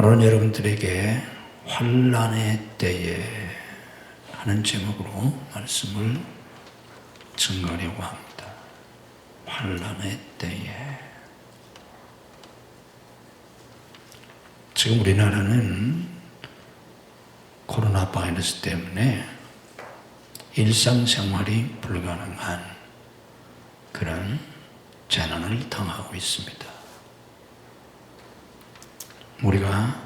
오늘은 여러분들에게 환난의 때에 하는 제목으로 말씀을 증거하려고 합니다. 환난의 때에. 지금 우리나라는 코로나 바이러스 때문에 일상생활이 불가능한 그런 재난을 당하고 있습니다. 우리가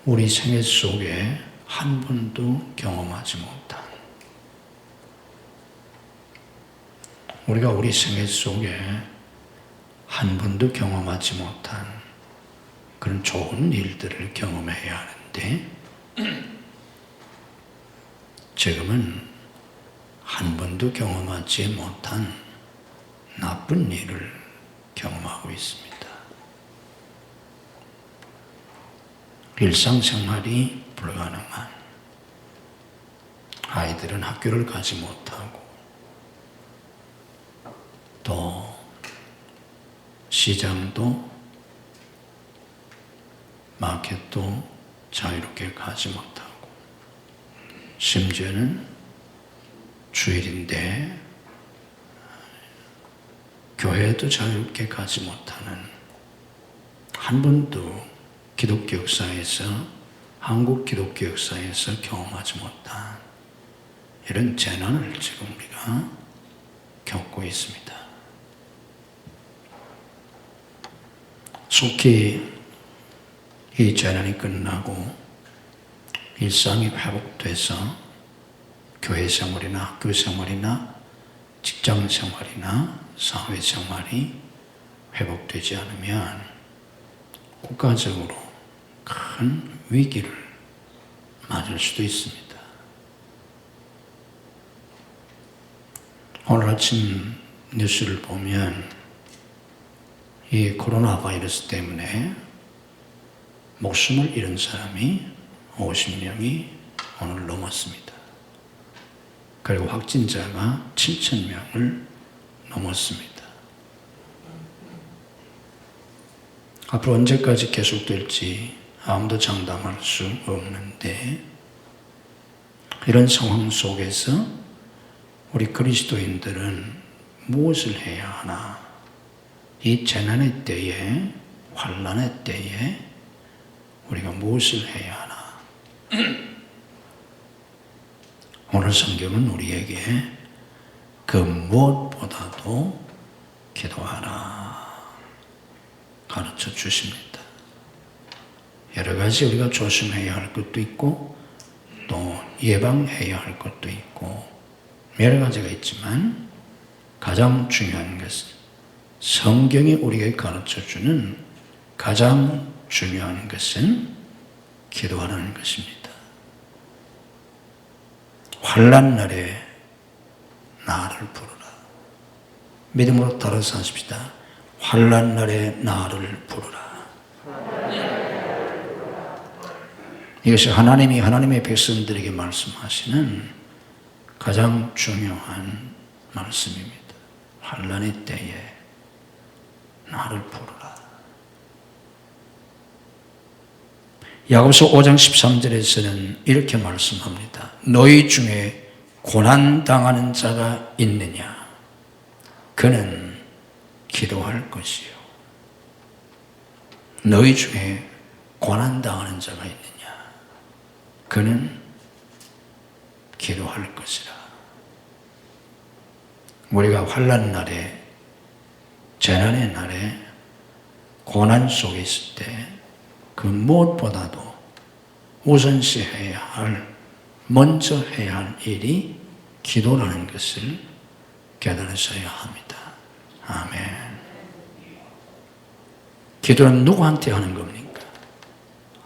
우리 생애 속에 한 번도 경험하지 못한, 우리가 우리 생애 속에 한 번도 경험하지 못한 그런 좋은 일들을 경험해야 하는데, 지금은 한 번도 경험하지 못한 나쁜 일을 경험하고 있습니다. 일상생활이 불가능한, 아이들은 학교를 가지 못하고 또 시장도 마켓도 자유롭게 가지 못하고, 심지어는 주일인데 교회도 자유롭게 가지 못하는, 한 번도 기독교 역사에서, 한국 기독교 역사에서 경험하지 못한 이런 재난을 지금 우리가 겪고 있습니다. 속히 이 재난이 끝나고 일상이 회복돼서 교회 생활이나 학교 생활이나 직장 생활이나 사회 생활이 회복되지 않으면 국가적으로 큰 위기를 맞을 수도 있습니다. 오늘 아침 뉴스를 보면 이 코로나 바이러스 때문에 목숨을 잃은 사람이 50명이 오늘 넘었습니다. 그리고 확진자가 7,000명을 넘었습니다. 앞으로 언제까지 계속될지 아무도 장담할 수 없는데, 이런 상황 속에서 우리 그리스도인들은 무엇을 해야 하나? 이 재난의 때에, 환난의 때에 우리가 무엇을 해야 하나? 오늘 성경은 우리에게 그 무엇보다도 기도하라 가르쳐 주십니다. 여러 가지 우리가 조심해야 할 것도 있고 또 예방해야 할 것도 있고 여러 가지가 있지만, 가장 중요한 것은 성경이 우리에게 가르쳐주는 가장 중요한 것은 기도하라는 것입니다. 환난 날에 나를 부르라. 믿음으로 따라서 하십시다. 환난 날에 나를 부르라. 이것이 하나님이 하나님의 백성들에게 말씀하시는 가장 중요한 말씀입니다. 환난의 때에 나를 부르라. 야고보서 5장 13절에서는 이렇게 말씀합니다. 너희 중에 고난당하는 자가 있느냐? 그는 기도할 것이요. 너희 중에 고난당하는 자가 있느냐? 그는 기도할 것이라. 우리가 환난 날에, 재난의 날에, 고난 속에 있을 때 그 무엇보다도 우선시해야 할, 먼저 해야 할 일이 기도라는 것을 깨달으셔야 합니다. 아멘. 기도는 누구한테 하는 겁니까?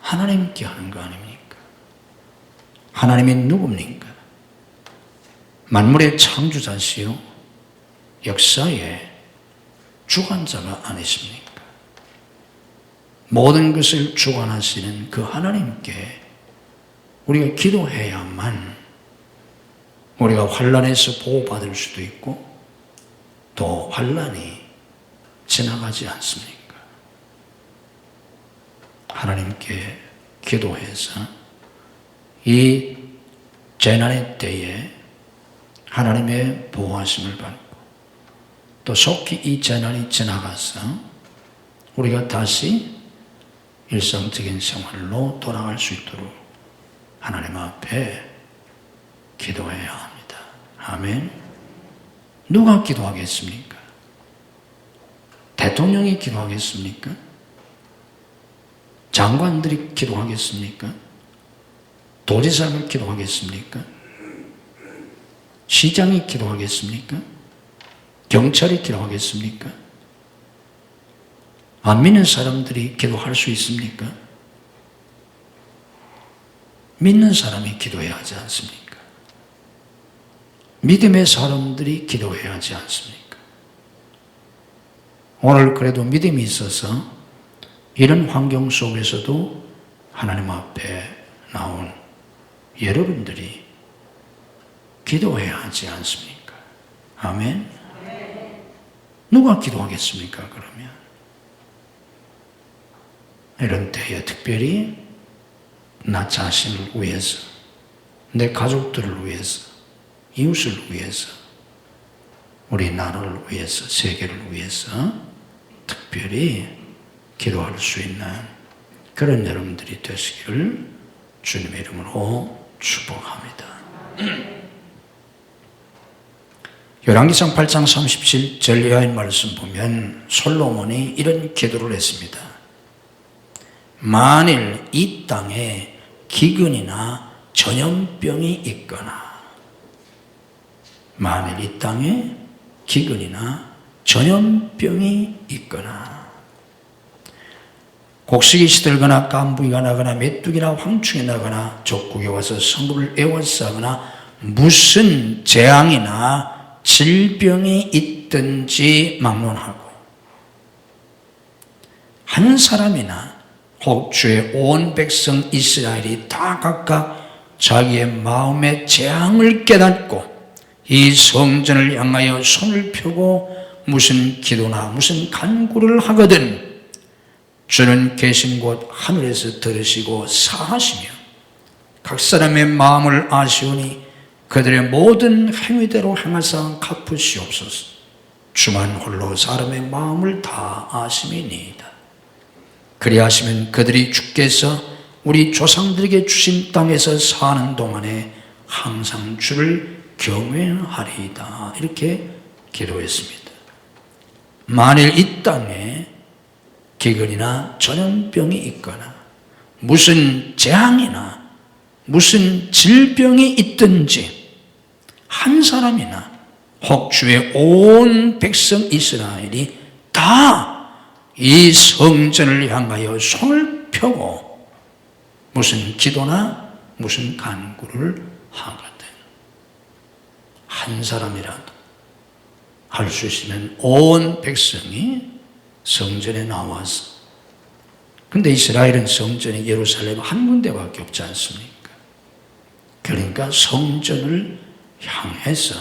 하나님께 하는 거 아닙니까? 하나님이 누굽니까? 만물의 창조자시요 역사의 주관자가 아니십니까? 모든 것을 주관하시는 그 하나님께 우리가 기도해야만 우리가 환난에서 보호받을 수도 있고 또 환난이 지나가지 않습니까? 하나님께 기도해서 이 재난의 때에 하나님의 보호하심을 받고 또 속히 이 재난이 지나가서 우리가 다시 일상적인 생활로 돌아갈 수 있도록 하나님 앞에 기도해야 합니다. 아멘. 누가 기도하겠습니까? 대통령이 기도하겠습니까? 장관들이 기도하겠습니까? 도지사가 기도하겠습니까? 시장이 기도하겠습니까? 경찰이 기도하겠습니까? 안 믿는 사람들이 기도할 수 있습니까? 믿는 사람이 기도해야 하지 않습니까? 믿음의 사람들이 기도해야 하지 않습니까? 오늘 그래도 믿음이 있어서 이런 환경 속에서도 하나님 앞에 나온 여러분들이 기도해야 하지 않습니까? 아멘. 누가 기도하겠습니까? 그러면 이런 때에 특별히 나 자신을 위해서, 내 가족들을 위해서, 이웃을 위해서, 우리 나라를 위해서, 세계를 위해서 특별히 기도할 수 있는 그런 여러분들이 되시기를 주님의 이름으로 축복합니다. 열왕기상 8장 37절 이하의 말씀 보면 솔로몬이 이런 기도를 했습니다. 만일 이 땅에 기근이나 전염병이 있거나, 만일 이 땅에 기근이나 전염병이 있거나, 곡식이 시들거나 깐부기가 나거나 메뚜기나 황충이 나거나 적국이 와서 성읍을 에워싸거나 무슨 재앙이나 질병이 있든지 막론하고 한 사람이나 혹 주의 온 백성 이스라엘이 다 각각 자기의 마음의 재앙을 깨닫고 이 성전을 향하여 손을 펴고 무슨 기도나 무슨 간구를 하거든 주는 계신 곳 하늘에서 들으시고 사하시며 각 사람의 마음을 아시오니 그들의 모든 행위대로 행하사 갚으시옵소서. 주만 홀로 사람의 마음을 다 아심이니이다. 그리하시면 그들이 주께서 우리 조상들에게 주신 땅에서 사는 동안에 항상 주를 경외하리이다. 이렇게 기도했습니다. 만일 이 땅에 기근이나 전염병이 있거나 무슨 재앙이나 무슨 질병이 있든지 한 사람이나 혹 주의 온 백성 이스라엘이 다 이 성전을 향하여 손을 펴고 무슨 기도나 무슨 간구를 하거든. 한 사람이라도 할 수 있으면 온 백성이 성전에 나와서, 근데 이스라엘은 성전이 예루살렘 한 군데밖에 없지 않습니까? 그러니까 성전을 향해서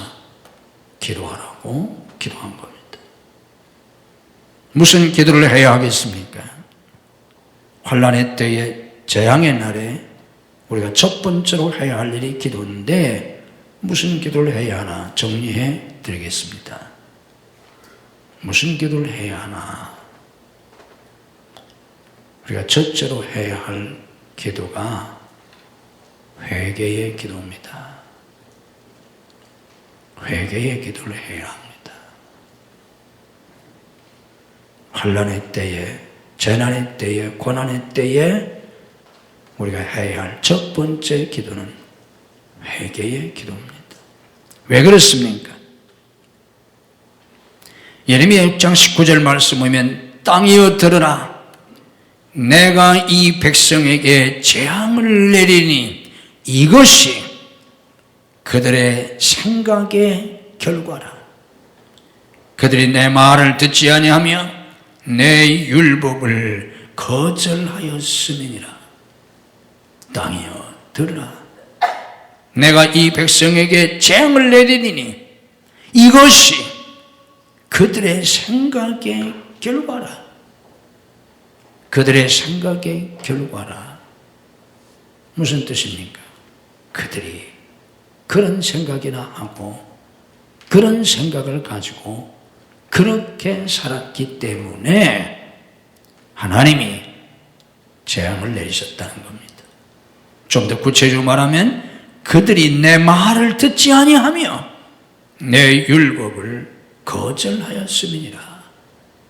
기도하라고 기도한 겁니다. 무슨 기도를 해야 하겠습니까? 환난의 때에, 재앙의 날에 우리가 첫 번째로 해야 할 일이 기도인데 무슨 기도를 해야 하나 정리해 드리겠습니다. 무슨 기도를 해야 하나? 우리가 첫째로 해야 할 기도가 회개의 기도입니다. 회개의 기도를 해야 합니다. 환난의 때에, 재난의 때에, 고난의 때에 우리가 해야 할 첫 번째 기도는 회개의 기도입니다. 왜 그렇습니까? 예레미야 6장 19절 말씀 보면 땅이여 들으라, 내가 이 백성에게 재앙을 내리니 이것이 그들의 생각의 결과라. 그들이 내 말을 듣지 아니하며 내 율법을 거절하였음이니라. 땅이여 들으라, 내가 이 백성에게 재앙을 내리니 이것이 그들의 생각의 결과라. 그들의 생각의 결과라. 무슨 뜻입니까? 그들이 그런 생각이나 하고 그런 생각을 가지고 그렇게 살았기 때문에 하나님이 재앙을 내리셨다는 겁니다. 좀 더 구체적으로 말하면 그들이 내 말을 듣지 아니하며 내 율법을 거절하였음이니라.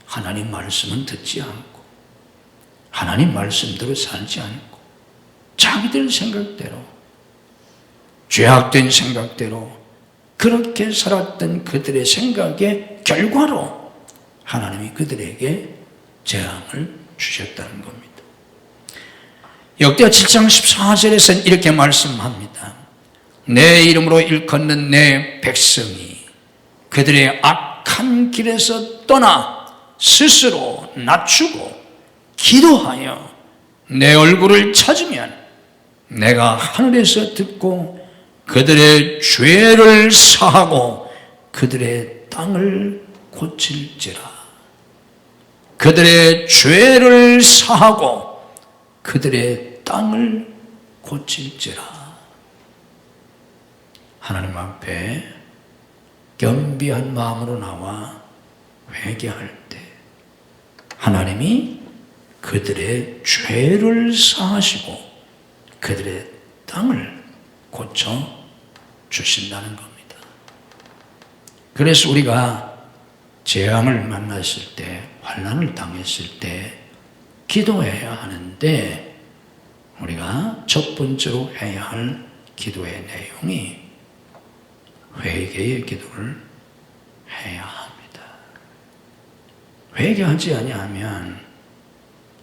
하나님 말씀은 듣지 않고 하나님 말씀대로 살지 않고 자기들 생각대로 죄악된 생각대로 그렇게 살았던 그들의 생각의 결과로 하나님이 그들에게 재앙을 주셨다는 겁니다. 역대하 7장 14절에서는 이렇게 말씀합니다. 내 이름으로 일컫는 내 백성이 그들의 악한 길에서 떠나 스스로 낮추고 기도하여 내 얼굴을 찾으면 내가 하늘에서 듣고 그들의 죄를 사하고 그들의 땅을 고칠지라. 그들의 죄를 사하고 그들의 땅을 고칠지라. 하나님 앞에 겸비한 마음으로 나와 회개할 때 하나님이 그들의 죄를 사하시고 그들의 땅을 고쳐 주신다는 겁니다. 그래서 우리가 재앙을 만났을 때, 환난을 당했을 때 기도해야 하는데 우리가 첫 번째로 해야 할 기도의 내용이 회개의 기도를 해야 합니다. 회개하지 아니하면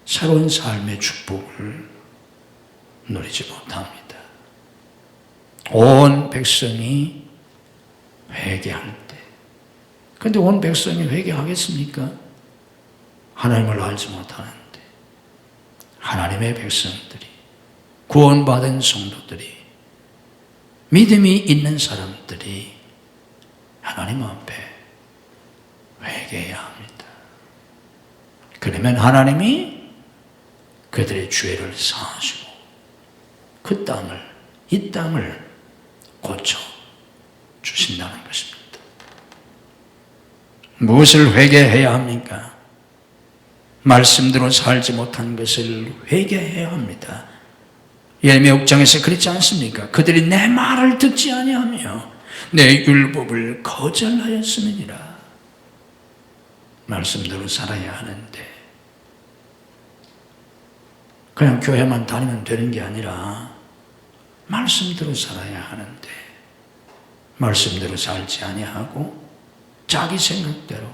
새로운 삶의 축복을 누리지 못합니다. 온 백성이 회개할 때, 그런데 온 백성이 회개하겠습니까? 하나님을 알지 못하는데 하나님의 백성들이, 구원받은 성도들이, 믿음이 있는 사람들이 하나님 앞에 회개해야 합니다. 그러면 하나님이 그들의 죄를 사하시고 그 땅을, 이 땅을 고쳐 주신다는 것입니다. 무엇을 회개해야 합니까? 말씀대로 살지 못한 것을 회개해야 합니다. 예레미야 6장에서 그렇지 않습니까? 그들이 내 말을 듣지 아니하며 내 율법을 거절하였음이니라. 말씀대로 살아야 하는데 그냥 교회만 다니면 되는 게 아니라 말씀대로 살아야 하는데 말씀대로 살지 아니하고 자기 생각대로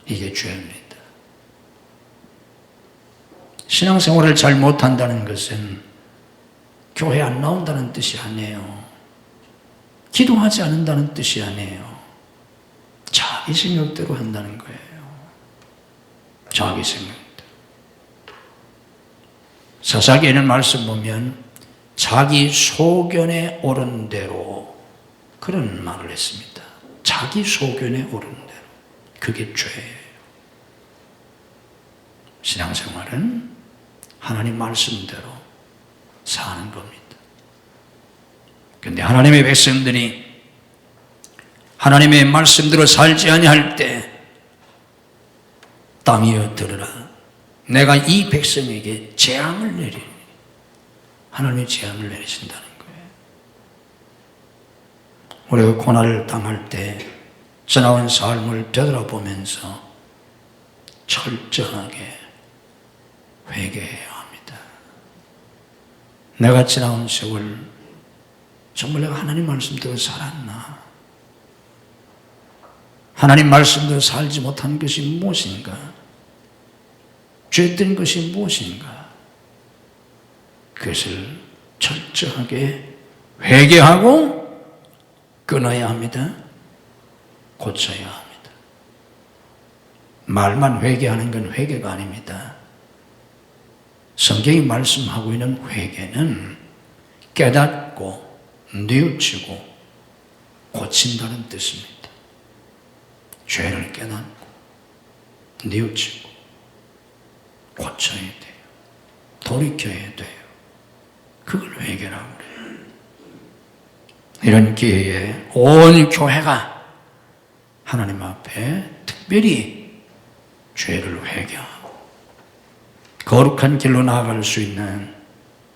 이게 죄입니다. 신앙생활을 잘 못한다는 것은 교회 안 나온다는 뜻이 아니에요. 기도하지 않는다는 뜻이 아니에요. 자기 생각대로 한다는 거예요. 자기 생각대로. 사사기에는 말씀 보면 자기 소견에 옳은 대로 그런 말을 했습니다. 자기 소견에 옳은 대로. 그게 죄예요. 신앙생활은 하나님 말씀대로 사는 겁니다. 그런데 하나님의 백성들이 하나님의 말씀대로 살지 아니할 때 땅이여 들으라. 내가 이 백성에게 재앙을 내리니. 하나님이 재앙을 내리신다는 거예요. 우리가 고난을 당할 때 지나온 삶을 되돌아보면서 철저하게 회개해야 합니다. 내가 지나온 세월 정말 내가 하나님 말씀대로 살았나? 하나님 말씀대로 살지 못한 것이 무엇인가? 죄된 것이 무엇인가? 그것을 철저하게 회개하고 끊어야 합니다. 고쳐야 합니다. 말만 회개하는 건 회개가 아닙니다. 성경이 말씀하고 있는 회개는 깨닫고 뉘우치고 고친다는 뜻입니다. 죄를 깨닫고 뉘우치고 고쳐야 돼요. 돌이켜야 돼요. 그걸 회개라고 그래요. 이런 기회에 온 교회가 하나님 앞에 특별히 죄를 회개하고 거룩한 길로 나아갈 수 있는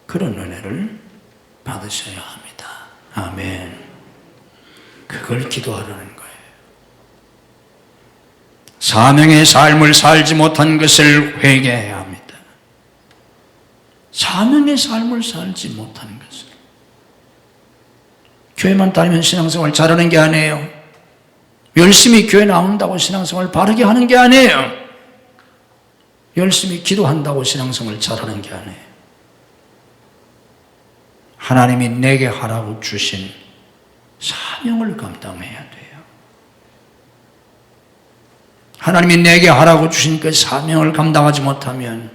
그런 은혜를 받으셔야 합니다. 아멘. 그걸 기도하라는 거예요. 사명의 삶을 살지 못한 것을 회개해야 합니다. 사명의 삶을 살지 못한 것을. 교회만 다니면 신앙생활 잘하는 게 아니에요. 열심히 교회 나온다고 신앙생활 바르게 하는 게 아니에요. 열심히 기도한다고 신앙생활 잘하는 게 아니에요. 하나님이 내게 하라고 주신 사명을 감당해야 돼요. 하나님이 내게 하라고 주신 그 사명을 감당하지 못하면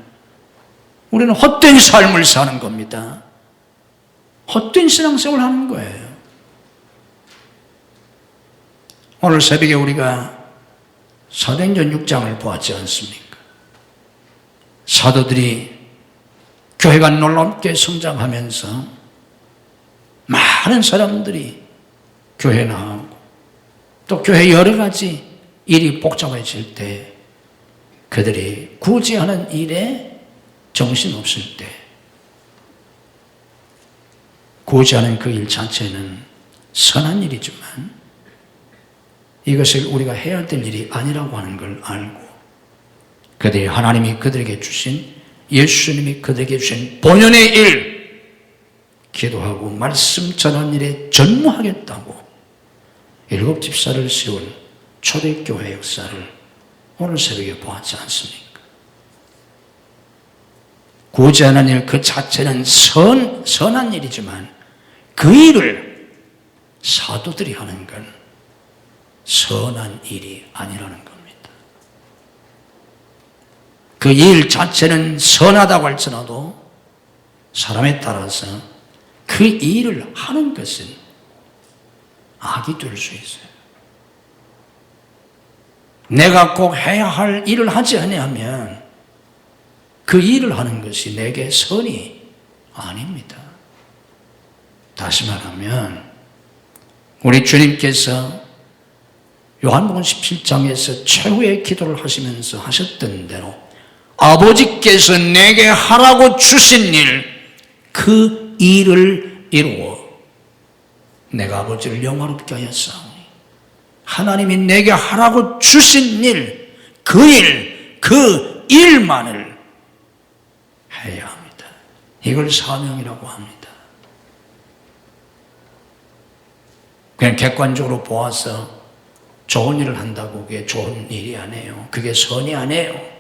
우리는 헛된 삶을 사는 겁니다. 헛된 신앙생활을 하는 거예요. 오늘 새벽에 우리가 사도행전 6장을 보았지 않습니까? 사도들이 교회가 놀랍게 성장하면서 많은 사람들이 교회에 나오고 또 교회 여러 가지 일이 복잡해질 때 그들이 굳이 하는 일에 정신없을 때 굳이 하는 그 일 자체는 선한 일이지만 이것을 우리가 해야 될 일이 아니라고 하는 걸 알고 그들이 하나님이 그들에게 주신 예수님이 그들에게 주신 본연의 일 기도하고 말씀 전하는 일에 전무하겠다고 7 집사를 세운 초대교회 역사를 오늘 새벽에 보았지 않습니까? 굳이 하는 일 그 자체는 선한 일이지만 그 일을 사도들이 하는 건 선한 일이 아니라는 겁니다. 그 일 자체는 선하다고 할지라도 사람에 따라서 그 일을 하는 것은 악이 될 수 있어요. 내가 꼭 해야 할 일을 하지 아니하면 그 일을 하는 것이 내게 선이 아닙니다. 다시 말하면 우리 주님께서 요한복음 17장에서 최후의 기도를 하시면서 하셨던 대로 아버지께서 내게 하라고 주신 일, 그 일을 이루어 내가 아버지를 영화롭게 하였사오니 하나님이 내게 하라고 주신 일, 그 일만을 해야 합니다. 이걸 사명이라고 합니다. 그냥 객관적으로 보아서 좋은 일을 한다고 그게 좋은 일이 아니에요. 그게 선이 아니에요.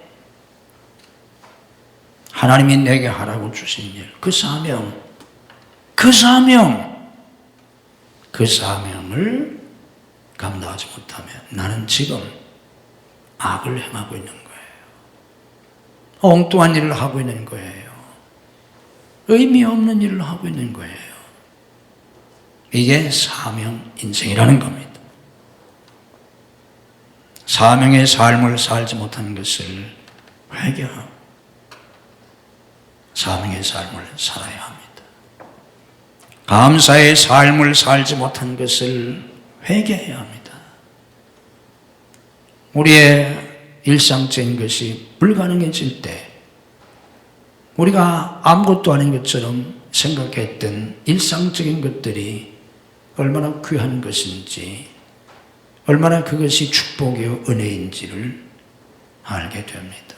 하나님이 내게 하라고 주신 일, 그 사명을 감당하지 못하면 나는 지금 악을 행하고 있는 거예요. 엉뚱한 일을 하고 있는 거예요. 의미 없는 일을 하고 있는 거예요. 이게 사명 인생이라는 겁니다. 사명의 삶을 살지 못한 것을 회개하고 사명의 삶을 살아야 합니다. 감사의 삶을 살지 못한 것을 회개해야 합니다. 우리의 일상적인 것이 불가능해질 때 우리가 아무것도 아닌 것처럼 생각했던 일상적인 것들이 얼마나 귀한 것인지 얼마나 그것이 축복이요 은혜인지를 알게 됩니다.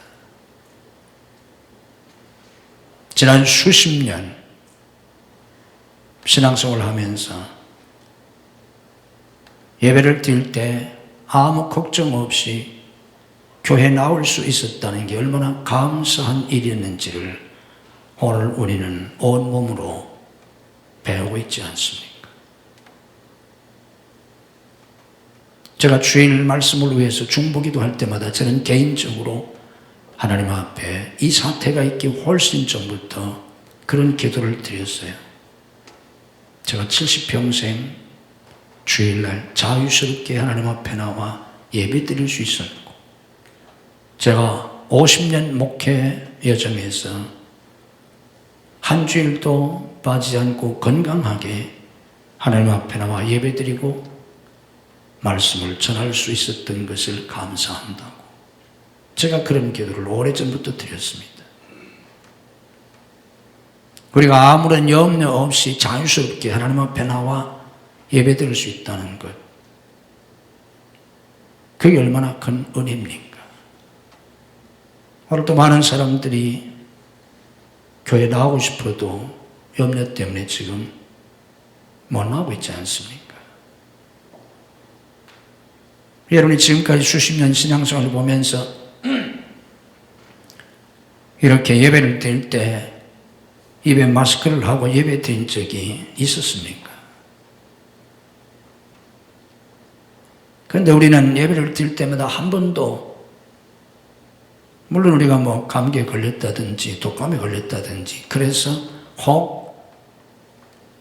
지난 수십 년 신앙생활을 하면서 예배를 드릴 때 아무 걱정 없이 교회에 나올 수 있었다는 게 얼마나 감사한 일이었는지를 오늘 우리는 온몸으로 배우고 있지 않습니까? 제가 주일 말씀을 위해서 중보기도 할 때마다 저는 개인적으로 하나님 앞에 이 사태가 있기 훨씬 전부터 그런 기도를 드렸어요. 제가 70평생 주일날 자유스럽게 하나님 앞에 나와 예배 드릴 수 있었고 제가 50년 목회 여정에서 한 주일도 빠지지 않고 건강하게 하나님 앞에 나와 예배드리고 말씀을 전할 수 있었던 것을 감사한다고 제가 그런 기도를 오래전부터 드렸습니다. 우리가 아무런 염려 없이 자유스럽게 하나님 앞에 나와 예배드릴 수 있다는 것, 그게 얼마나 큰 은혜입니까? 오늘도 많은 사람들이 교회 나오고 싶어도 염려 때문에 지금 못 나오고 있지 않습니까? 여러분이 지금까지 수십 년 신앙생활을 보면서 이렇게 예배를 드릴 때 입에 마스크를 하고 예배 드린 적이 있었습니까? 그런데 우리는 예배를 드릴 때마다 한 번도, 물론 우리가 뭐 감기에 걸렸다든지 독감에 걸렸다든지 그래서 혹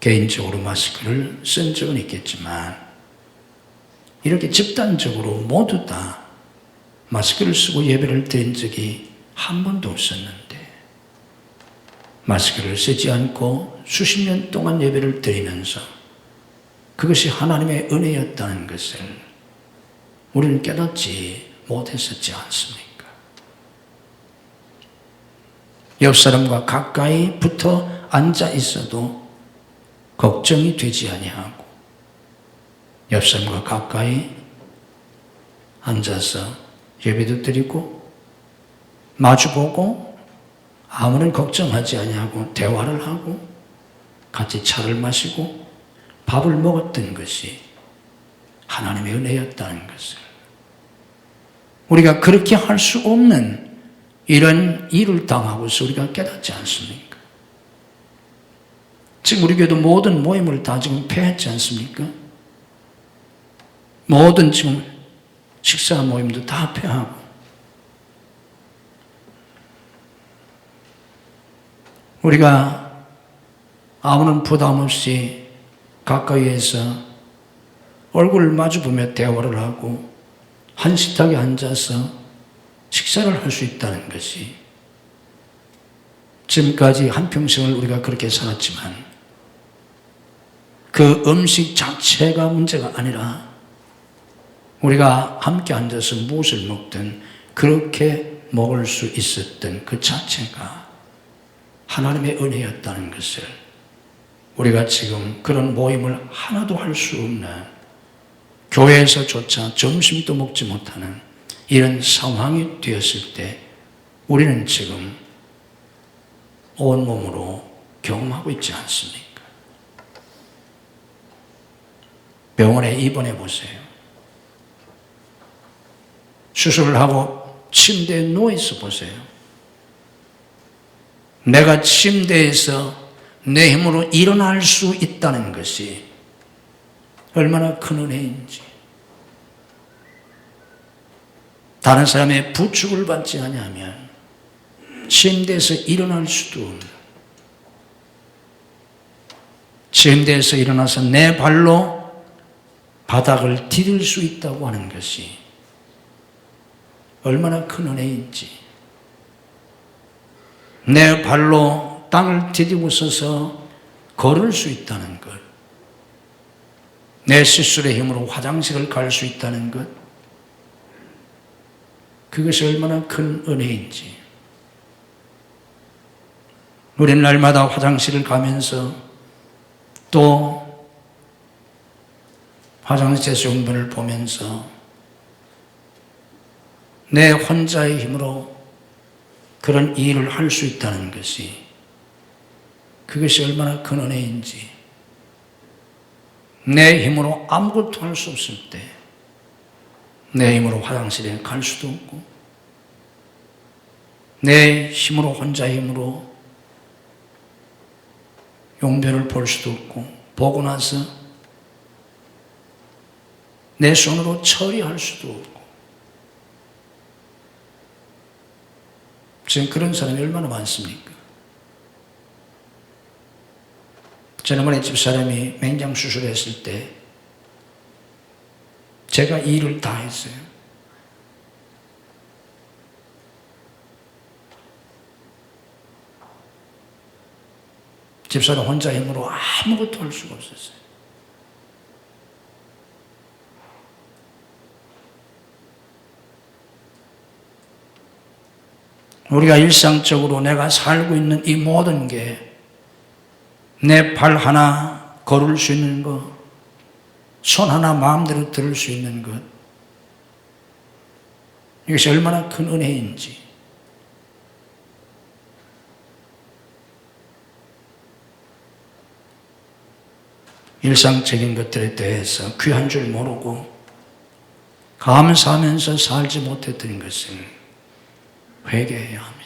개인적으로 마스크를 쓴 적은 있겠지만 이렇게 집단적으로 모두 다 마스크를 쓰고 예배를 드린 적이 한 번도 없었는데, 마스크를 쓰지 않고 수십 년 동안 예배를 드리면서 그것이 하나님의 은혜였다는 것을 우리는 깨닫지 못했었지 않습니까? 옆 사람과 가까이 붙어 앉아 있어도 걱정이 되지 아니하고, 옆 사람과 가까이 앉아서 예배도 드리고 마주보고 아무런 걱정하지 아니하고 대화를 하고 같이 차를 마시고 밥을 먹었던 것이 하나님의 은혜였다는 것을, 우리가 그렇게 할 수 없는 이런 일을 당하고서 우리가 깨닫지 않습니까? 지금 우리 교회도 모든 모임을 다 지금 폐했지 않습니까? 모든 지금 식사 모임도 다 폐하고, 우리가 아무런 부담 없이 가까이에서 얼굴을 마주보며 대화를 하고 한 식탁에 앉아서 식사를 할 수 있다는 것이, 지금까지 한평생을 우리가 그렇게 살았지만 그 음식 자체가 문제가 아니라 우리가 함께 앉아서 무엇을 먹든 그렇게 먹을 수 있었던 그 자체가 하나님의 은혜였다는 것을, 우리가 지금 그런 모임을 하나도 할 수 없는, 교회에서조차 점심도 먹지 못하는 이런 상황이 되었을 때 우리는 지금 온몸으로 경험하고 있지 않습니까? 병원에 입원해 보세요. 수술을 하고 침대에 누워있어 보세요. 내가 침대에서 내 힘으로 일어날 수 있다는 것이 얼마나 큰 은혜인지, 다른 사람의 부축을 받지 않으면 침대에서 일어날 수도 없는, 침대에서 일어나서 내 발로 바닥을 디딜 수 있다고 하는 것이 얼마나 큰 은혜인지, 내 발로 땅을 디디고 서서 걸을 수 있다는 것, 내 스스로의 힘으로 화장실을 갈 수 있다는 것, 그것이 얼마나 큰 은혜인지. 우리는 날마다 화장실을 가면서 또 화장실에서 용변을 보면서 내 혼자의 힘으로 그런 일을 할 수 있다는 것이, 그것이 얼마나 큰 은혜인지. 내 힘으로 아무것도 할 수 없을 때 내 힘으로 화장실에 갈 수도 없고, 내 힘으로, 혼자의 힘으로 용변을 볼 수도 없고, 보고 나서 내 손으로 처리할 수도 없고, 지금 그런 사람이 얼마나 많습니까? 지난번에 집사람이 맹장 수술했을 때 제가 이 일을 다 했어요. 집사람 혼자 힘으로 아무것도 할 수가 없었어요. 우리가 일상적으로 내가 살고 있는 이 모든 게 내 발 하나 걸을 수 있는 것, 손 하나 마음대로 들을 수 있는 것, 이것이 얼마나 큰 은혜인지. 일상적인 것들에 대해서 귀한 줄 모르고 감사하면서 살지 못했던 것을 회개해야 합니다.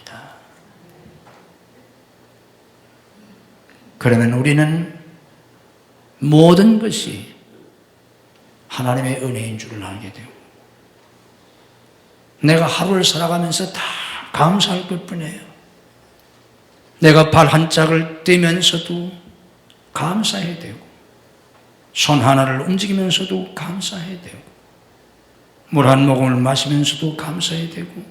그러면 우리는 모든 것이 하나님의 은혜인 줄 알게 되고, 내가 하루를 살아가면서 다 감사할 것뿐이에요. 내가 발 한 짝을 떼면서도 감사해야 되고, 손 하나를 움직이면서도 감사해야 되고, 물 한 모금을 마시면서도 감사해야 되고,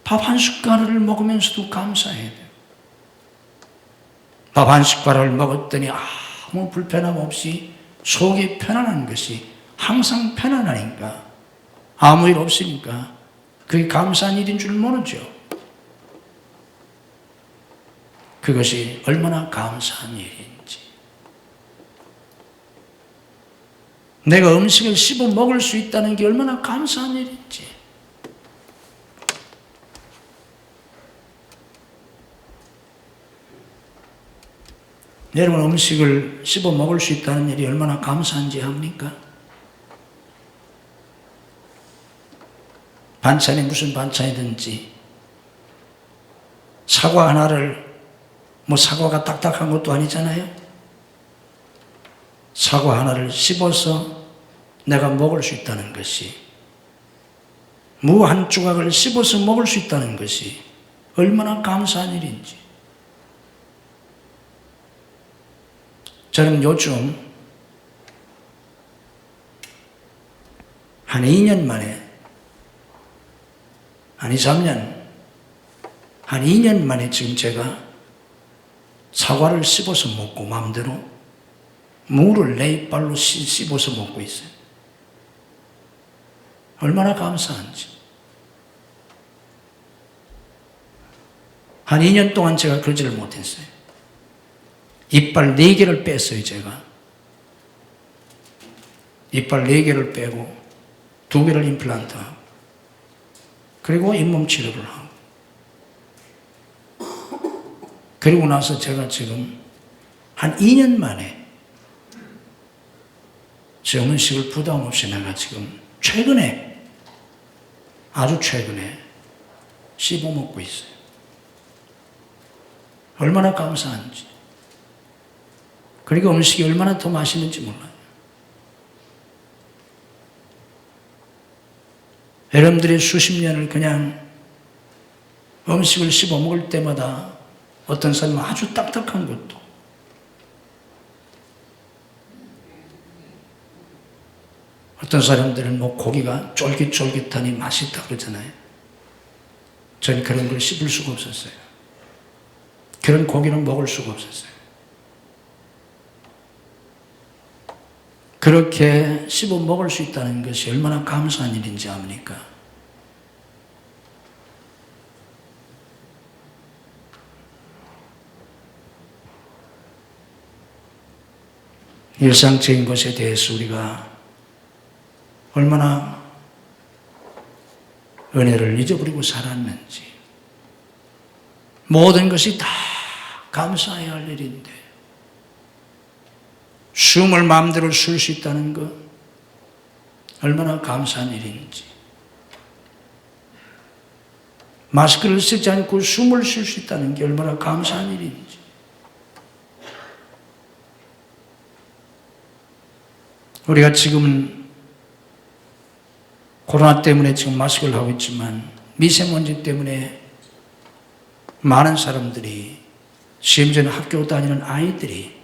밥 한 숟가락을 먹으면서도 감사해야 돼요. 밥 한 숟가락을 먹었더니 아무 불편함 없이 속이 편안한 것이 항상 편안하니까, 아무 일 없으니까 그게 감사한 일인 줄 모르죠. 그것이 얼마나 감사한 일인지. 내가 음식을 씹어 먹을 수 있다는 게 얼마나 감사한 일인지. 여러분, 음식을 씹어 먹을 수 있다는 일이 얼마나 감사한지 합니까? 반찬이 무슨 반찬이든지, 사과 하나를, 사과가 딱딱한 것도 아니잖아요. 사과 하나를 씹어서 내가 먹을 수 있다는 것이, 무 한 조각을 씹어서 먹을 수 있다는 것이 얼마나 감사한 일인지. 저는 요즘 한 2년 만에, 한 2, 3년, 한 2년 만에 지금 제가 사과를 씹어서 먹고 마음대로 무를 내 이빨로 씹어서 먹고 있어요. 얼마나 감사한지. 한 2년 동안 제가 그러지를 못했어요. 이빨 4개를 뺐어요, 제가. 이빨 4개를 빼고 2개를 임플란트하고, 그리고 잇몸 치료를 하고, 그리고 나서 제가 지금 한 2년 만에 제 음식을 부담 없이 내가 지금 최근에, 아주 최근에 씹어 먹고 있어요. 얼마나 감사한지. 그리고 음식이 얼마나 더 맛있는지 몰라요. 여러분들이 수십 년을 그냥 음식을 씹어 먹을 때마다 어떤 사람은 아주 딱딱한 것도, 어떤 사람들은 고기가 쫄깃쫄깃하니 맛있다 그러잖아요. 저는 그런 걸 씹을 수가 없었어요. 그런 고기는 먹을 수가 없었어요. 그렇게 씹어 먹을 수 있다는 것이 얼마나 감사한 일인지 압니까? 일상적인 것에 대해서 우리가 얼마나 은혜를 잊어버리고 살았는지. 모든 것이 다 감사해야 할 일인데, 숨을 마음대로 쉴 수 있다는 것 얼마나 감사한 일인지, 마스크를 쓰지 않고 숨을 쉴 수 있다는 게 얼마나 감사한 일인지. 우리가 지금 코로나 때문에 지금 마스크를 하고 있지만, 미세먼지 때문에 많은 사람들이, 심지어는 학교 다니는 아이들이,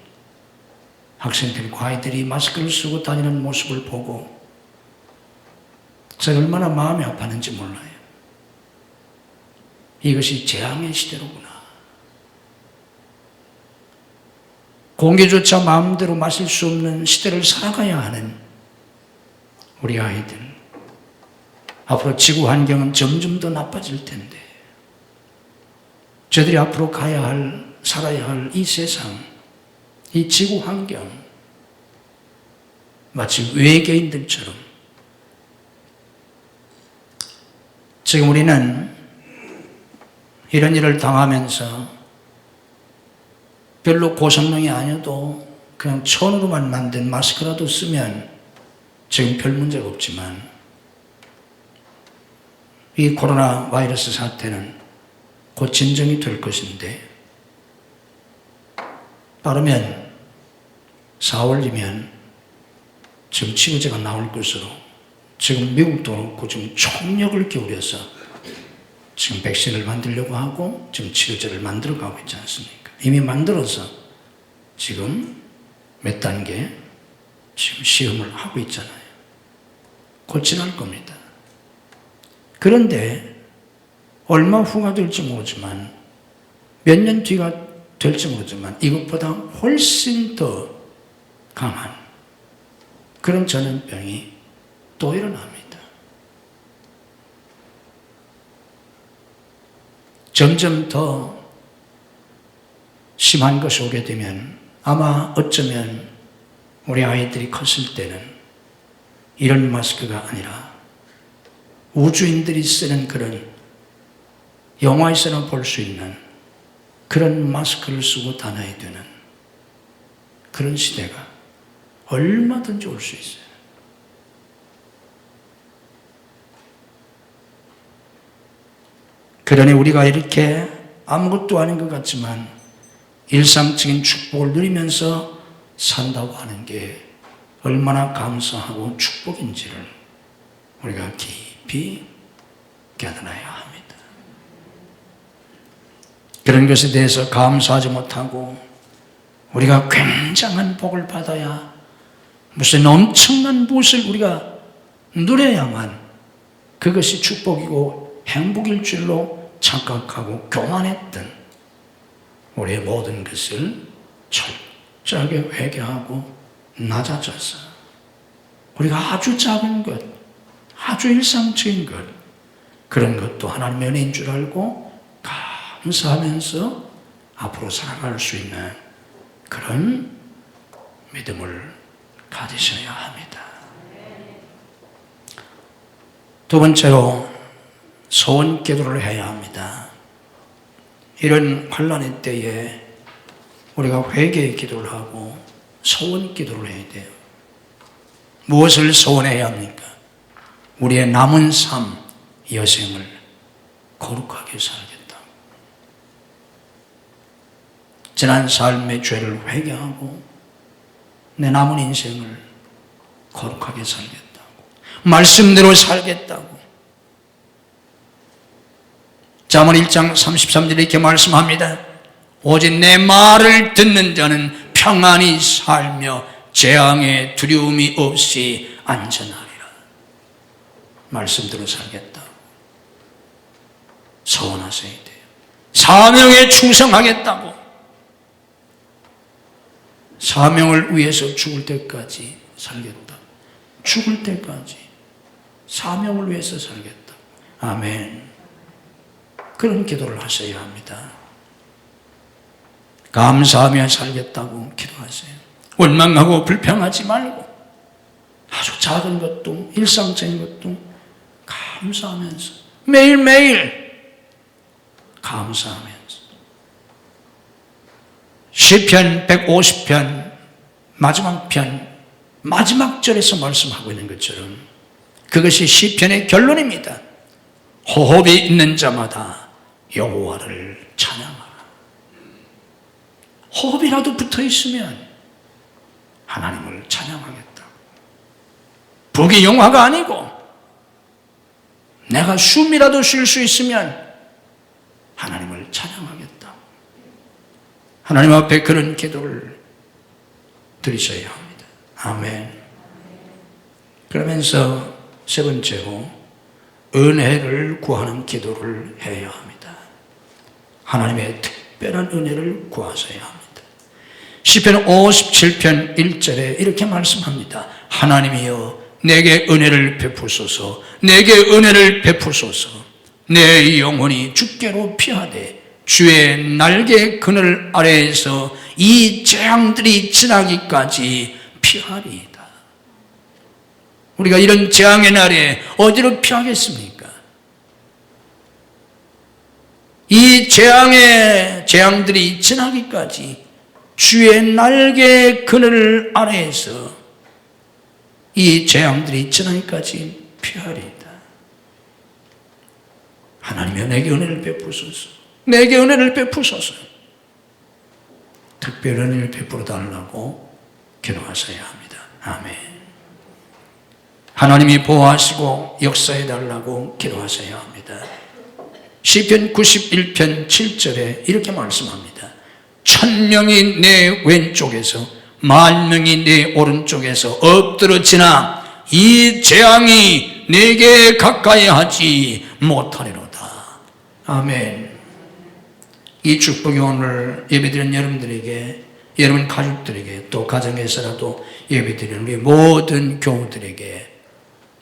학생들과 아이들이 마스크를 쓰고 다니는 모습을 보고 제가 얼마나 마음이 아팠는지 몰라요. 이것이 재앙의 시대로구나. 공기조차 마음대로 마실 수 없는 시대를 살아가야 하는 우리 아이들, 앞으로 지구 환경은 점점 더 나빠질 텐데 저들이 앞으로 가야 할, 살아야 할 이 세상, 이 지구 환경, 마치 외계인들처럼 지금 우리는 이런 일을 당하면서 별로 고성능이 아니어도 그냥 천으로만 만든 마스크라도 쓰면 지금 별 문제가 없지만 이 코로나 바이러스 사태는 곧 진정이 될 것인데 빠르면 4월이면 지금 치료제가 나올 것으로 지금 미국도 그렇고 지금 총력을 기울여서 지금 백신을 만들려고 하고 지금 치료제를 만들어가고 있지 않습니까? 이미 만들어서 지금 몇 단계 지금 시험을 하고 있잖아요. 곧 지날 겁니다. 그런데 얼마 후가 될지 모르지만 몇 년 뒤가 될지 모르지만 이것보다 훨씬 더 강한 그런 전염병이 또 일어납니다. 점점 더 심한 것이 오게 되면 아마 어쩌면 우리 아이들이 컸을 때는 이런 마스크가 아니라 우주인들이 쓰는 그런 영화에서나 볼 수 있는 그런 마스크를 쓰고 다녀야 되는 그런 시대가 얼마든지 올 수 있어요. 그러니 우리가 이렇게 아무것도 아닌 것 같지만 일상적인 축복을 누리면서 산다고 하는 게 얼마나 감사하고 축복인지를 우리가 깊이 깨달아야 합니다. 그런 것에 대해서 감사하지 못하고 우리가 굉장한 복을 받아야 무슨 엄청난 무엇을 우리가 누려야만 그것이 축복이고 행복일 줄로 착각하고 교만했던 우리의 모든 것을 철저하게 회개하고 낮아져서 우리가 아주 작은 것, 아주 일상적인 것, 그런 것도 하나님의 은혜인 줄 알고 감사하면서 앞으로 살아갈 수 있는 그런 믿음을 가지셔야 합니다. 두 번째로 소원 기도를 해야 합니다. 이런 환난의 때에 우리가 회개의 기도를 하고 소원 기도를 해야 돼요. 무엇을 소원해야 합니까? 우리의 남은 삶, 여생을 거룩하게 살겠다. 지난 삶의 죄를 회개하고 내 남은 인생을 거룩하게 살겠다고, 말씀대로 살겠다고. 잠언 1장 33절에 이렇게 말씀합니다. 오직 내 말을 듣는 자는 평안히 살며 재앙의 두려움이 없이 안전하리라. 말씀대로 살겠다고 소원하셔야 돼요. 사명에 충성하겠다고, 사명을 위해서 죽을 때까지 살겠다. 죽을 때까지 사명을 위해서 살겠다. 아멘. 그런 기도를 하셔야 합니다. 감사하며 살겠다고 기도하세요. 원망하고 불평하지 말고 아주 작은 것도 일상적인 것도 감사하면서 매일매일 감사하면서 시편 150편 마지막 편 마지막 절에서 말씀하고 있는 것처럼 그것이 시편의 결론입니다. 호흡이 있는 자마다 여호와를 찬양하라. 호흡이라도 붙어 있으면 하나님을 찬양하겠다. 부귀영화가 아니고 내가 숨이라도 쉴 수 있으면 하나님을 찬양하겠다. 하나님 앞에 그런 기도를 드리셔야 합니다. 아멘. 그러면서 세 번째로 은혜를 구하는 기도를 해야 합니다. 하나님의 특별한 은혜를 구하셔야 합니다. 시편 57편 1절에 이렇게 말씀합니다. 하나님이여 내게 은혜를 베푸소서, 내게 은혜를 베푸소서. 내 영혼이 주께로 피하되 주의 날개 그늘 아래에서 이 재앙들이 지나기까지 피하리이다. 우리가 이런 재앙의 날에 어디로 피하겠습니까? 이 재앙들이 지나기까지 주의 날개 그늘 아래에서 이 재앙들이 지나기까지 피하리이다. 하나님이여 내게 은혜를 베푸소서, 내게 은혜를 베푸소서. 특별히 은혜를 베풀어 달라고 기도하셔야 합니다. 아멘. 하나님이 보호하시고 역사해 달라고 기도하셔야 합니다. 시편 91편 7절에 이렇게 말씀합니다. 1000명이 내 왼쪽에서 10,000명이 내 오른쪽에서 엎드러지나 이 재앙이 내게 가까이 하지 못하리로다. 아멘. 이 축복이 오늘 예배드리는 여러분들에게, 여러분 가족들에게, 또 가정에서라도 예배드리는 우리 모든 교우들에게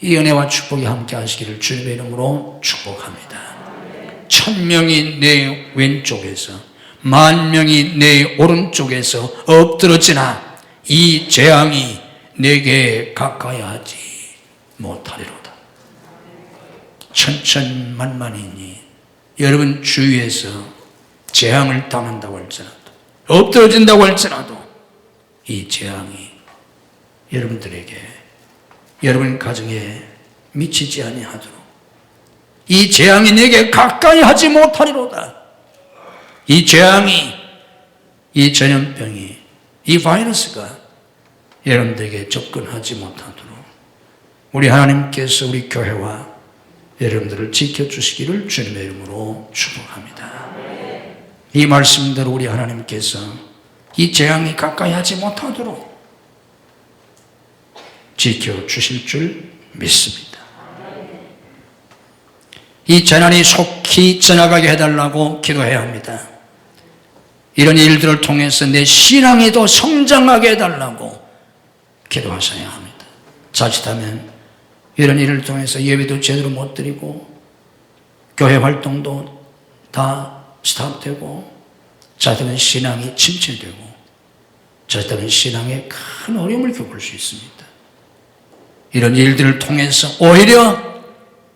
이 은혜와 축복이 함께 하시기를 주님의 이름으로 축복합니다. 1000명이 내 왼쪽에서 10,000명이 내 오른쪽에서 엎드러지나 이 재앙이 내게 가까이 하지 못하리로다. 천천만만이니 여러분 주위에서 재앙을 당한다고 할지라도, 엎드러진다고 할지라도 이 재앙이 여러분들에게, 여러분 가정에 미치지 아니하도록 이 재앙이 내게 가까이 하지 못하리로다. 이 재앙이, 이 전염병이, 이 바이러스가 여러분들에게 접근하지 못하도록 우리 하나님께서 우리 교회와 여러분들을 지켜주시기를 주님의 이름으로 축복합니다. 이 말씀대로 우리 하나님께서 이 재앙이 가까이 하지 못하도록 지켜주실 줄 믿습니다. 이 재난이 속히 지나가게 해달라고 기도해야 합니다. 이런 일들을 통해서 내 신앙이 더 성장하게 해달라고 기도하셔야 합니다. 자칫하면 이런 일을 통해서 예배도 제대로 못 드리고 교회 활동도 다 스탑되고 자칫하면 신앙이 침체되고 자칫하면 신앙에 큰 어려움을 겪을 수 있습니다. 이런 일들을 통해서 오히려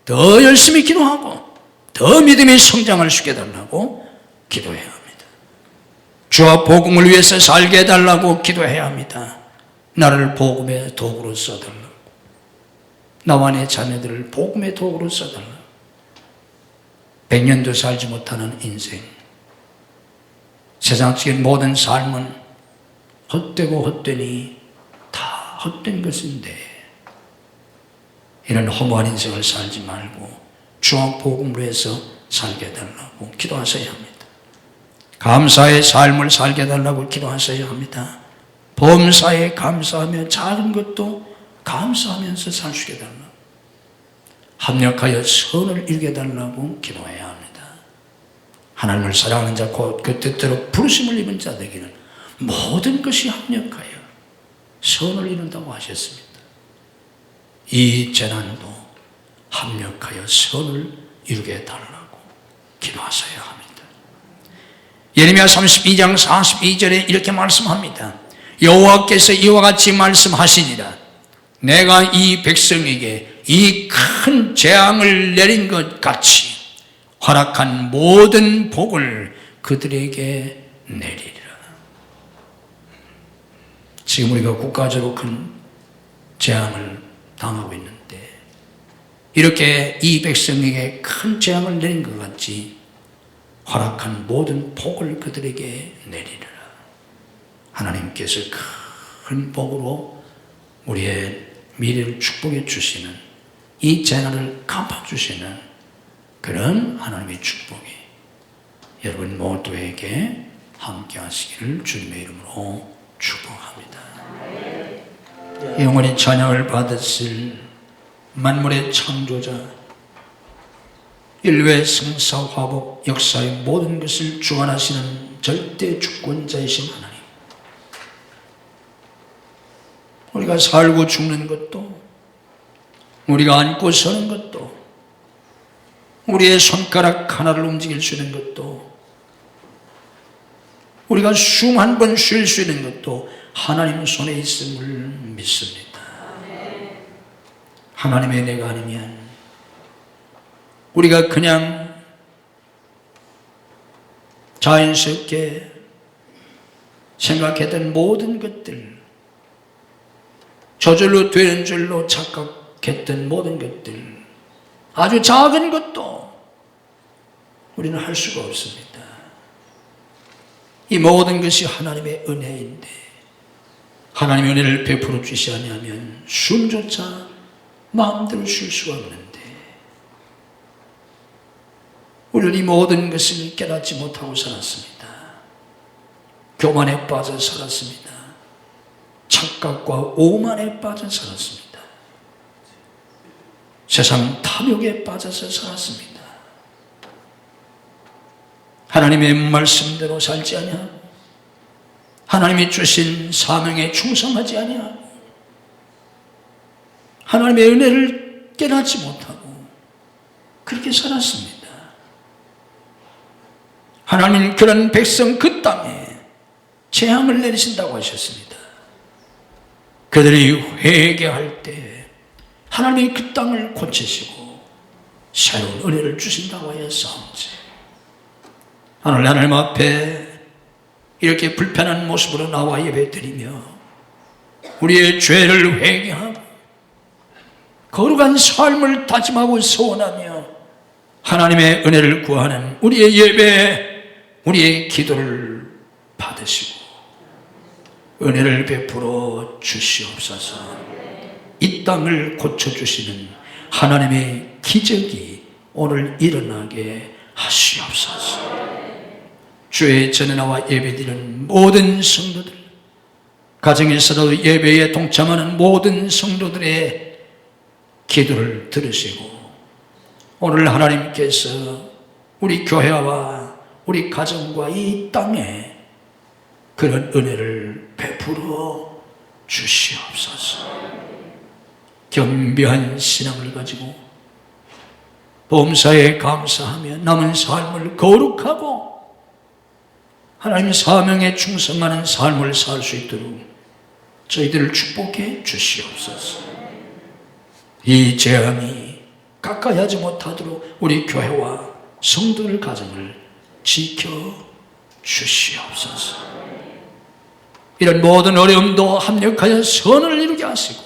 더 열심히 기도하고 더 믿음의 성장을 수 있게 해달라고 기도해야 합니다. 주와 복음을 위해서 살게 해달라고 기도해야 합니다. 나를 복음의 도구로 써달라고, 나와 내 자녀들을 복음의 도구로 써달라고. 100년도 살지 못하는 인생, 세상적인 모든 삶은 헛되고 헛되니 다 헛된 것인데 이런 허무한 인생을 살지 말고 주와 복음으로 해서 살게 해달라고 기도하셔야 합니다. 감사의 삶을 살게 해달라고 기도하셔야 합니다. 범사에 감사하며 작은 것도 감사하면서 살 수 있게 해달라고, 합력하여 선을 이루게 해달라고 기도해야 합니다. 하나님을 사랑하는 자, 곧 그 뜻대로 부르심을 입은 자들에게는 모든 것이 합력하여 선을 이룬다고 하셨습니다. 이 재난도 합력하여 선을 이루게 해달라고 기도하셔야 합니다. 예레미야 32장 42절에 이렇게 말씀합니다. 여호와께서 이와 같이 말씀하시니라. 내가 이 백성에게 이 큰 재앙을 내린 것 같이 허락한 모든 복을 그들에게 내리리라. 지금 우리가 국가적으로 큰 재앙을 당하고 있는데 이렇게 이 백성에게 큰 재앙을 내린 것 같이 허락한 모든 복을 그들에게 내리리라. 하나님께서 큰 복으로 우리의 미래를 축복해 주시는, 이 재난을 갚아주시는 그런 하나님의 축복이 여러분 모두에게 함께 하시기를 주님의 이름으로 축복합니다. 영원히 찬양을 받으실 만물의 창조자, 인류의 생사화복 역사의 모든 것을 주관하시는 절대 주권자이신 하나님, 우리가 살고 죽는 것도, 우리가 앉고 서는 것도, 우리의 손가락 하나를 움직일 수 있는 것도, 우리가 숨 한 번 쉴 수 있는 것도 하나님 손에 있음을 믿습니다. 하나님의 은혜가 아니면 우리가 그냥 자연스럽게 생각했던 모든 것들, 저절로 되는 줄로 착각했던 모든 것들, 아주 작은 것도 우리는 할 수가 없습니다. 이 모든 것이 하나님의 은혜인데 하나님의 은혜를 베풀어 주시 아니하면 숨조차 마음대로 쉴 수가 없는데 우리는 이 모든 것을 깨닫지 못하고 살았습니다. 교만에 빠져 살았습니다. 착각과 오만에 빠져 살았습니다. 세상 탐욕에 빠져서 살았습니다. 하나님의 말씀대로 살지 아니하고 하나님이 주신 사명에 충성하지 아니하고 하나님의 은혜를 깨닫지 못하고 그렇게 살았습니다. 하나님 그런 백성 그 땅에 재앙을 내리신다고 하셨습니다. 그들이 회개할 때 하나님이 그 땅을 고치시고 새로운 은혜를 주신다고 하였사온지 하나님 앞에 이렇게 불편한 모습으로 나와 예배드리며 우리의 죄를 회개하고 거룩한 삶을 다짐하고 소원하며 하나님의 은혜를 구하는 우리의 예배, 우리의 기도를 받으시고 은혜를 베풀어 주시옵소서. 이 땅을 고쳐주시는 하나님의 기적이 오늘 일어나게 하시옵소서. 주의 전에 나와 예배드리는 모든 성도들, 가정에서도 예배에 동참하는 모든 성도들의 기도를 들으시고 오늘 하나님께서 우리 교회와 우리 가정과 이 땅에 그런 은혜를 베풀어 주시옵소서. 겸비한 신앙을 가지고 범사에 감사하며 남은 삶을 거룩하고 하나님 사명에 충성하는 삶을 살 수 있도록 저희들을 축복해 주시옵소서. 이 재앙이 가까이 하지 못하도록 우리 교회와 성도들 가정을 지켜 주시옵소서. 이런 모든 어려움도 합력하여 선을 이루게 하시고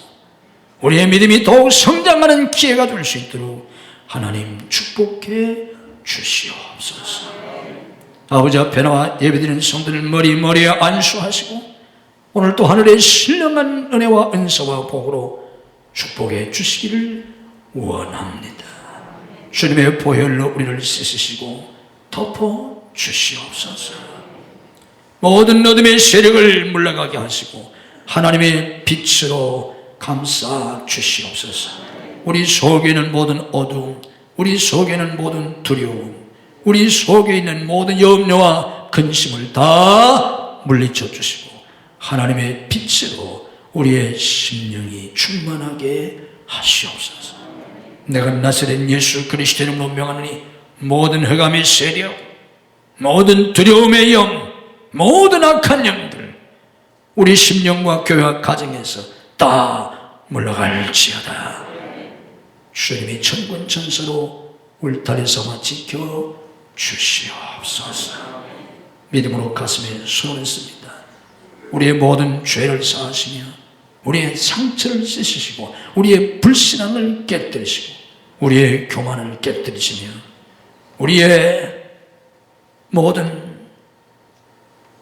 우리의 믿음이 더욱 성장하는 기회가 될 수 있도록 하나님 축복해 주시옵소서. 아버지 앞에 나와 예배드리는 성도들 머리에 안수하시고 오늘 또 하늘의 신령한 은혜와 은사와 복으로 축복해 주시기를 원합니다. 주님의 보혈로 우리를 씻으시고 덮어 주시옵소서. 모든 어둠의 세력을 물러가게 하시고 하나님의 빛으로 감싸 주시옵소서. 우리 속에 있는 모든 어둠, 우리 속에 있는 모든 두려움, 우리 속에 있는 모든 염려와 근심을 다 물리쳐 주시고 하나님의 빛으로 우리의 심령이 충만하게 하시옵소서. 내가 나사렛 예수 그리스도의 이름으로 명하노니 모든 흑암의 세력, 모든 두려움의 영, 모든 악한 영들 우리 심령과 교회와 가정에서 다 물러갈지어다. 주님이 천군 천사로 울타리 삼아 지켜 주시옵소서. 믿음으로 가슴에 손을 씁니다. 우리의 모든 죄를 사하시며 우리의 상처를 씻으시고 우리의 불신앙을 깨뜨리시고 우리의 교만을 깨뜨리시며 우리의 모든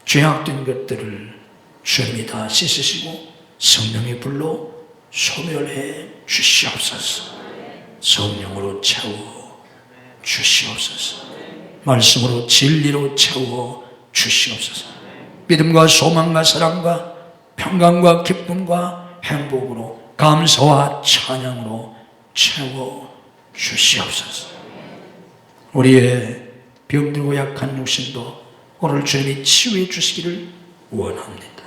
죄악된 것들을 주님이 다 씻으시고 성령의 불로 소멸해 주시옵소서. 성령으로 채워 주시옵소서. 말씀으로 진리로 채워 주시옵소서. 믿음과 소망과 사랑과 평강과 기쁨과 행복으로 감사와 찬양으로 채워 주시옵소서. 우리의 병들고 약한 육신도 오늘 주님이 치유해 주시기를 원합니다.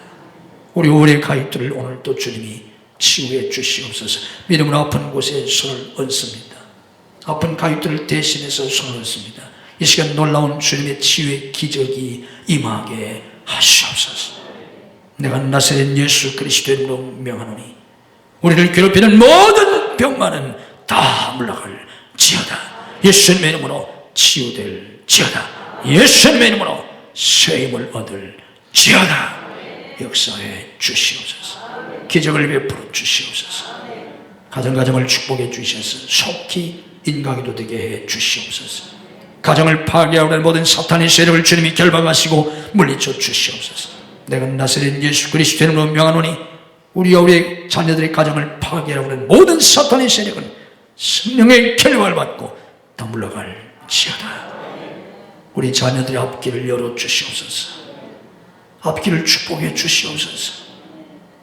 우리 오래 가입들을 오늘 또 주님이 치유해 주시옵소서. 믿음으로 아픈 곳에 손을 얹습니다. 아픈 가입들을 대신해서 손을 얹습니다. 이 시간 놀라운 주님의 치유의 기적이 임하게 하시옵소서. 내가 나사렛 예수 그리스도의 이름으로 명하노니 우리를 괴롭히는 모든 병만은 다 물러갈지어다. 예수님의 이름으로 치유될지어다. 예수님의 이름으로 쇠임을 얻을지어다. 역사해 주시옵소서. 기적을 베풀어 주시옵소서. 가정을 축복해 주셔서 속히 인가기도 되게 해 주시옵소서. 가정을 파괴하고 있는 모든 사탄의 세력을 주님이 결박하시고 물리쳐 주시옵소서. 내가 나사렛 예수 그리스도의 이름으로 명하노니 우리와 우리의 자녀들의 가정을 파괴하고 있는 모든 사탄의 세력은 성령의 결박을 받고 다 물러갈지어다. 우리 자녀들의 앞길을 열어 주시옵소서. 앞길을 축복해 주시옵소서.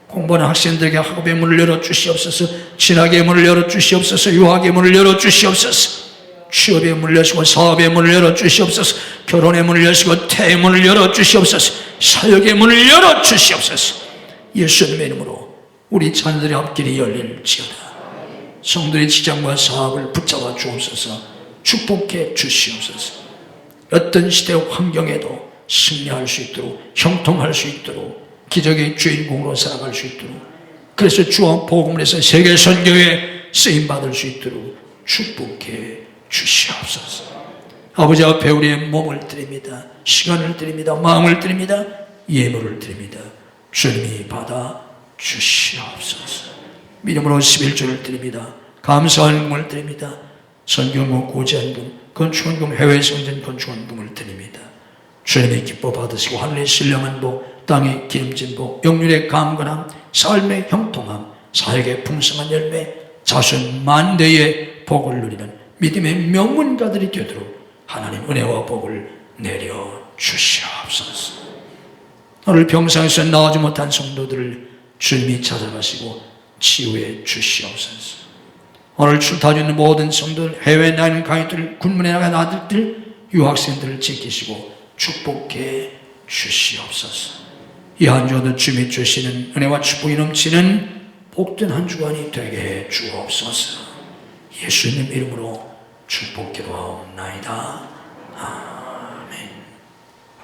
공부하는 학생들에게 학업의 문을 열어 주시옵소서. 진학의 문을 열어 주시옵소서. 유학의 문을 열어 주시옵소서. 취업의 문을 여시고 사업의 문을 열어 주시옵소서. 결혼의 문을 여시고 태의 문을 열어 주시옵소서. 사역의 문을 열어 주시옵소서. 예수님의 이름으로 우리 자녀들의 앞길이 열릴지어다. 성도의 직장과 사업을 붙잡아 주옵소서. 축복해 주시옵소서. 어떤 시대 환경에도 승리할 수 있도록, 형통할 수 있도록, 기적의 주인공으로 살아갈 수 있도록, 그래서 주와 복음을 해서 세계 선교에 쓰임받을 수 있도록 축복해 주시옵소서. 아버지 앞에 우리의 몸을 드립니다. 시간을 드립니다. 마음을 드립니다. 예물을 드립니다. 주님이 받아 주시옵소서. 믿음으로 11조를 드립니다. 감사헌금을 드립니다. 선교금, 고지헌금, 건축헌금, 해외성전 건축헌금을 드립니다. 주님의 기뻐 받으시고 하늘의 신령한 복, 땅의 기름진 복, 영률의 강건함, 삶의 형통함, 사역의 풍성한 열매, 자손 만대의 복을 누리는 믿음의 명문가들이 되도록 하나님 은혜와 복을 내려 주시옵소서. 오늘 병상에서 나오지 못한 성도들을 주님이 찾아가시고 치유해 주시옵소서. 오늘 출타 있는 모든 성도들, 해외에 나 있는 가족들, 군문에 나간 아들들, 유학생들을 지키시고 축복해 주시옵소서. 이 한 주도 주님이 주시는 은혜와 축복이 넘치는 복된 한 주간이 되게 해 주옵소서. 예수님 이름으로 축복기도하옵나이다. 아멘.